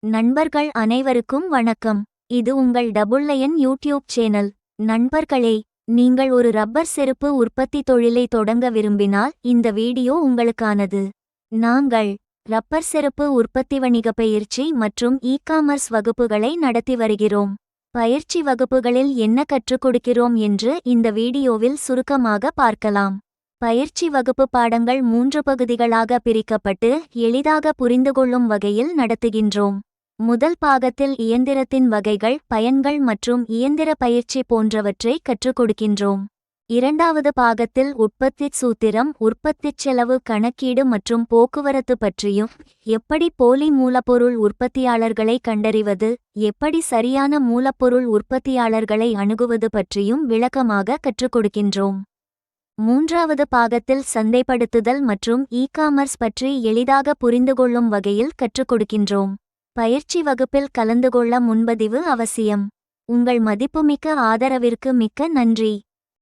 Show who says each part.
Speaker 1: நண்பர்கள் அனைவருக்கும் வணக்கம். இது உங்கள் டபுள் லயன் யூடியூப் சேனல். நண்பர்களே, நீங்கள் ஒரு ரப்பர் செருப்பு உற்பத்தி தொழிலை தொடங்க விரும்பினால் இந்த வீடியோ உங்களுக்கானது. நாங்கள் ரப்பர் செருப்பு உற்பத்தி வணிக பயிற்சி மற்றும் இ-காமர்ஸ் வகுப்புகளை நடத்தி வருகிறோம். பயிற்சி வகுப்புகளில் என்ன கற்றுக் கொடுக்கிறோம் என்று இந்த வீடியோவில் சுருக்கமாக பார்க்கலாம். பயிற்சி வகுப்பு பாடங்கள் 3 பகுதிகளாக பிரிக்கப்பட்டு எளிதாக புரிந்துகொள்ளும் வகையில் நடத்துகின்றோம். முதல் பாகத்தில் இயந்திரத்தின் வகைகள், பயன்கள் மற்றும் இயந்திர பயிற்சி போன்றவற்றை கற்றுக் கொடுக்கின்றோம். இரண்டாவது பாகத்தில் உற்பத்திச் சூத்திரம், உற்பத்திச் செலவு கணக்கீடு மற்றும் போக்குவரத்து பற்றியும், எப்படி போலி மூலப்பொருள் உற்பத்தியாளர்களை கண்டறிவது, எப்படி சரியான மூலப்பொருள் உற்பத்தியாளர்களை அணுகுவது பற்றியும் விளக்கமாக கற்றுக் கொடுக்கின்றோம். மூன்றாவது பாகத்தில் சந்தைப்படுத்துதல் மற்றும் இ-காமர்ஸ் பற்றி எளிதாக புரிந்துகொள்ளும் வகையில் கற்றுக் கொடுக்கின்றோம். பயிற்சி வகுப்பில் கலந்து கொள்ள முன்பதிவு அவசியம். உங்கள் மதிப்புமிக்க ஆதரவிற்கு மிக்க நன்றி.